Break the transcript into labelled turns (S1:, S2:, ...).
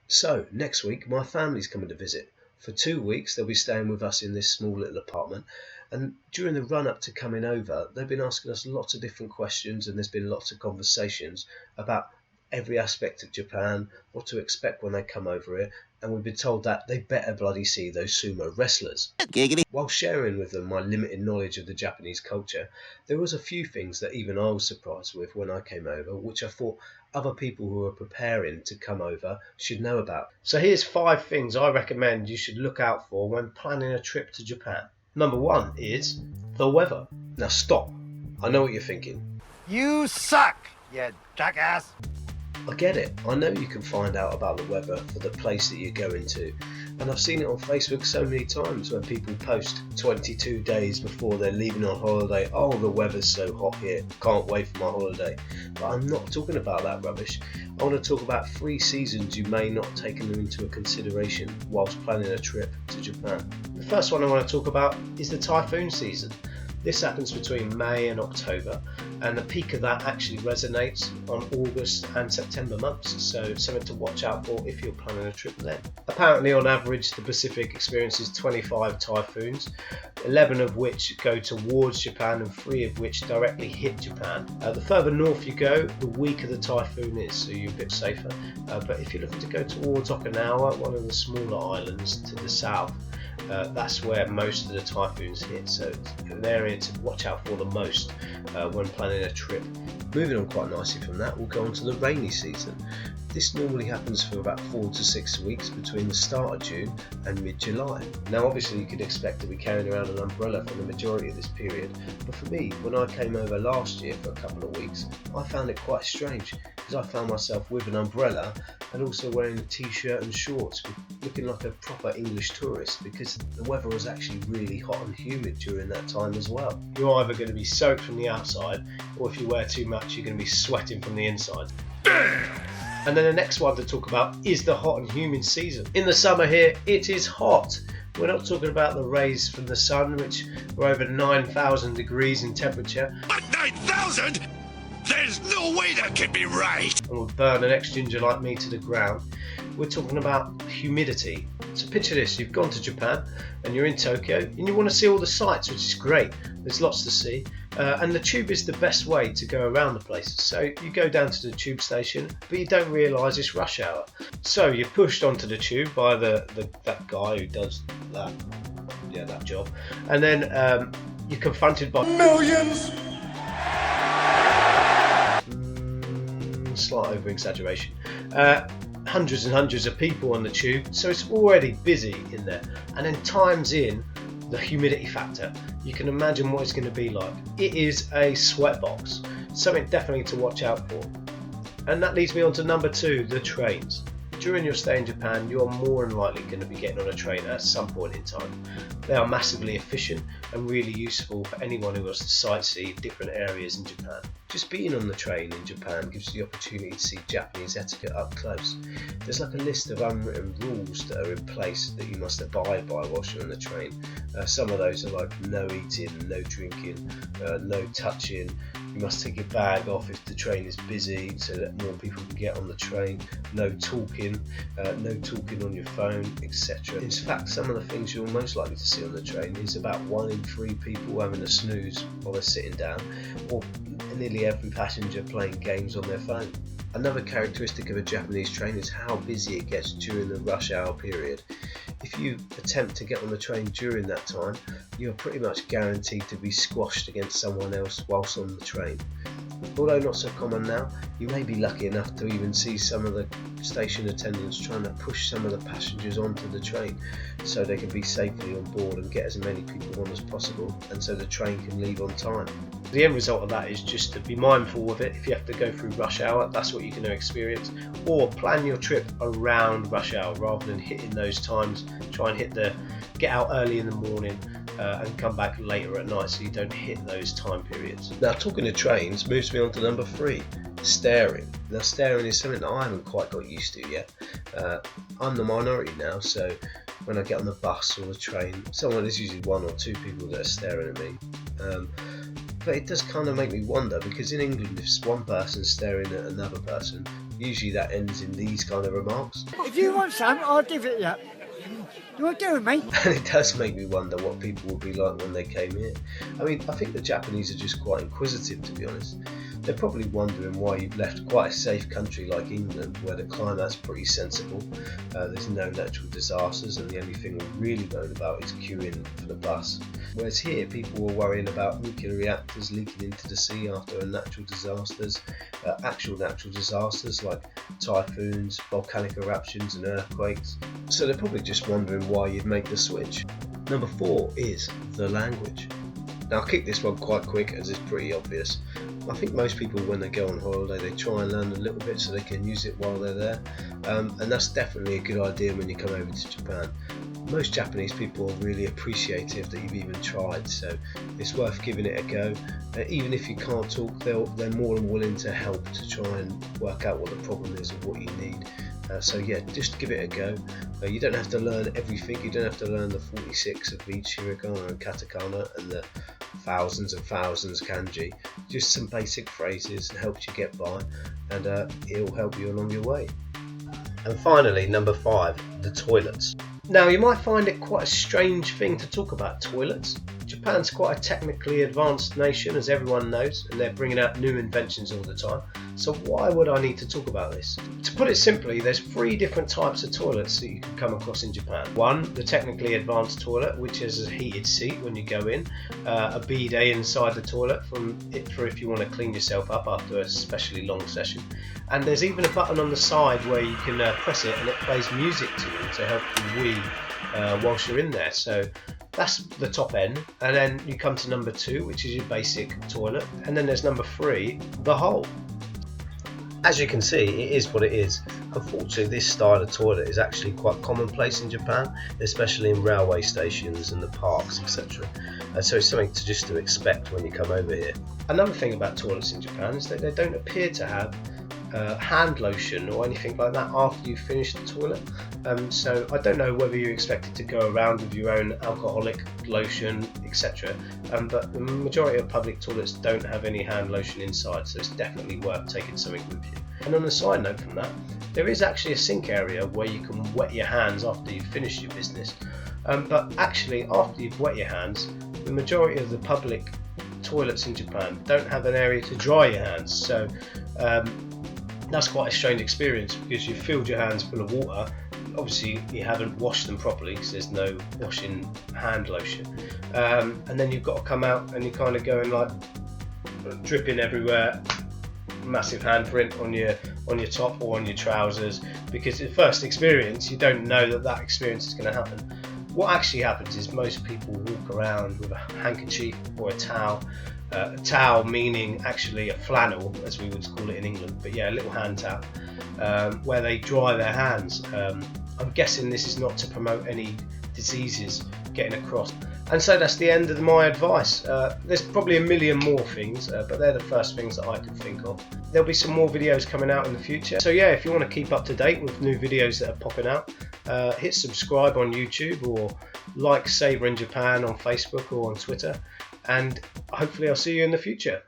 S1: So, next week my family's coming to visit. For 2 weeks they'll be staying with us in this small little apartment, and during the run up to coming over they've been asking us lots of different questions, and there's been lots of conversations about every aspect of Japan, what to expect when they come over here, and we've been told that they better bloody see those sumo wrestlers.
S2: Giggity.
S1: While sharing with them my limited knowledge of the Japanese culture, there was a few things that even I was surprised with when I came over, which I thought other people who are preparing to come over should know about. So here's 5 things I recommend you should look out for when planning a trip to Japan. Number 1 is the weather. Now stop. I know what you're thinking.
S2: You suck, you jackass.
S1: I get it. I know you can find out about the weather for the place that you're going to. And I've seen it on Facebook so many times when people post 22 days before they're leaving on holiday, oh, the weather's so hot here, can't wait for my holiday. But I'm not talking about that rubbish. I want to talk about 3 seasons you may not take into consideration whilst planning a trip to Japan. The first one I want to talk about is the typhoon season. This happens between May and October, and the peak of that actually resonates on August and September months, so something to watch out for if you're planning a trip then. Apparently on average the Pacific experiences 25 typhoons, 11 of which go towards Japan and 3 of which directly hit Japan. The further north you go, the weaker the typhoon is, so you're a bit safer. But if you're looking to go towards Okinawa, one of the smaller islands to the south, that's where most of the typhoons hit, so it's an area to watch out for the most when planning a trip. Moving on quite nicely from that, we'll go on to the rainy season. This normally happens for about 4 to 6 weeks between the start of June and mid-July. Now obviously you could expect to be carrying around an umbrella for the majority of this period, but for me, when I came over last year for a couple of weeks, I found it quite strange because I found myself with an umbrella and also wearing a t-shirt and shorts, looking like a proper English tourist because the weather was actually really hot and humid during that time as well. You're either going to be soaked from the outside, or if you wear too much you're going to be sweating from the inside. And then the next one to talk about is the hot and humid season. In the summer here, it is hot. We're not talking about the rays from the sun, which are over 9,000 degrees in temperature.
S3: But 9,000? There's no way that can be right!
S1: And will burn an ex-ginger like me to the ground. We're talking about humidity. So picture this, you've gone to Japan and you're in Tokyo and you want to see all the sights, which is great. There's lots to see. And the tube is the best way to go around the place. So you go down to the tube station, but you don't realise it's rush hour. So you're pushed onto the tube by that guy who does that job. And then you're confronted by
S3: Millions!
S1: Slight over exaggeration. Hundreds and hundreds of people on the tube, so it's already busy in there. And then times in the humidity factor, you can imagine what it's going to be like. It is a sweatbox, something definitely to watch out for. And that leads me on to number 2, the trains. During your stay in Japan, you're more than likely going to be getting on a train at some point in time. They are massively efficient and really useful for anyone who wants to sightsee different areas in Japan. Just being on the train in Japan gives you the opportunity to see Japanese etiquette up close. There's like a list of unwritten rules that are in place that you must abide by whilst you're on the train. Some of those are like no eating, no drinking, no touching. You must take your bag off if the train is busy so that more people can get on the train. No talking on your phone, etc. In fact, some of the things you're most likely to see on the train is about 1 in 3 people having a snooze while they're sitting down, or nearly every passenger playing games on their phone. Another characteristic of a Japanese train is how busy it gets during the rush hour period. If you attempt to get on the train during that time, you're pretty much guaranteed to be squashed against someone else whilst on the train. Although not so common now, you may be lucky enough to even see some of the station attendants trying to push some of the passengers onto the train so they can be safely on board and get as many people on as possible, and so the train can leave on time. The end result of that is just to be mindful of it. If you have to go through rush hour, that's what you're going to experience, or plan your trip around rush hour rather than hitting those times. Try and get out early in the morning and come back later at night so you don't hit those time periods. Now, talking of trains moves me on to number 3, staring. Now, staring is something that I haven't quite got used to yet. I'm the minority now, so when I get on the bus or the train, there's usually 1 or 2 people that are staring at me. But it does kind of make me wonder, because in England, if one person's staring at another person, Usually that ends in these kind of remarks.
S2: If you want some, I'll give it you. You want to do with me?
S1: And it does make me wonder what people would be like when they came here. I mean, I think the Japanese are just quite inquisitive, to be honest. They're probably wondering why you've left quite a safe country like England, where the climate's pretty sensible, there's no natural disasters, and the only thing we're really worried about is queuing for the bus. Whereas here, people were worrying about nuclear reactors leaking into the sea after natural disasters, actual natural disasters like typhoons, volcanic eruptions and earthquakes. So they're probably just wondering why you'd make the switch. Number 4 is the language. Now I'll keep this one quite quick as it's pretty obvious. I think most people when they go on holiday they try and learn a little bit so they can use it while they're there, and that's definitely a good idea when you come over to Japan. Most Japanese people are really appreciative that you've even tried, so it's worth giving it a go. Even if you can't talk, they're more than willing to help to try and work out what the problem is and what you need. So yeah, just give it a go. You don't have to learn everything. You don't have to learn the 46 of each hiragana and katakana and the thousands and thousands kanji. Just some basic phrases helps you get by, and it'll help you along your way. And finally, number 5, the toilets. Now you might find it quite a strange thing to talk about toilets. Japan's quite a technically advanced nation, as everyone knows, and they're bringing out new inventions all the time. So why would I need to talk about this? To put it simply, there's 3 different types of toilets that you can come across in Japan. 1, the technically advanced toilet, which has a heated seat when you go in, a bidet inside the toilet for if you want to clean yourself up after a especially long session. And there's even a button on the side where you can press it and it plays music to you to help you wee whilst you're in there. So that's the top end, and then you come to number 2, which is your basic toilet, and then there's number 3, the hole. As you can see, it is what it is. Unfortunately, this style of toilet is actually quite commonplace in Japan, especially in railway stations and the parks, etc. So it's something to expect when you come over here. Another thing about toilets in Japan is that they don't appear to have hand lotion or anything like that after you finish the toilet. So I don't know whether you're expected to go around with your own alcoholic lotion, etc. But the majority of public toilets don't have any hand lotion inside, so it's definitely worth taking something with you. And on a side note from that, there is actually a sink area where you can wet your hands after you've finished your business. But actually, after you've wet your hands, the majority of the public toilets in Japan don't have an area to dry your hands. So that's quite a strange experience, because you've filled your hands full of water. Obviously you haven't washed them properly because there's no washing hand lotion, and then you've got to come out and you're kind of going like dripping everywhere, massive handprint on your top or on your trousers, because the first experience you don't know that experience is going to happen. What actually happens is most people walk around with a handkerchief or a towel meaning actually a flannel, as we would call it in England, but yeah, a little hand towel, where they dry their hands. I'm guessing this is not to promote any diseases getting across. And so that's the end of my advice. There's probably a million more things, but they're the first things that I could think of. There'll be some more videos coming out in the future. So yeah, if you want to keep up to date with new videos that are popping out, hit subscribe on YouTube or like Sabre in Japan on Facebook or on Twitter. And hopefully I'll see you in the future.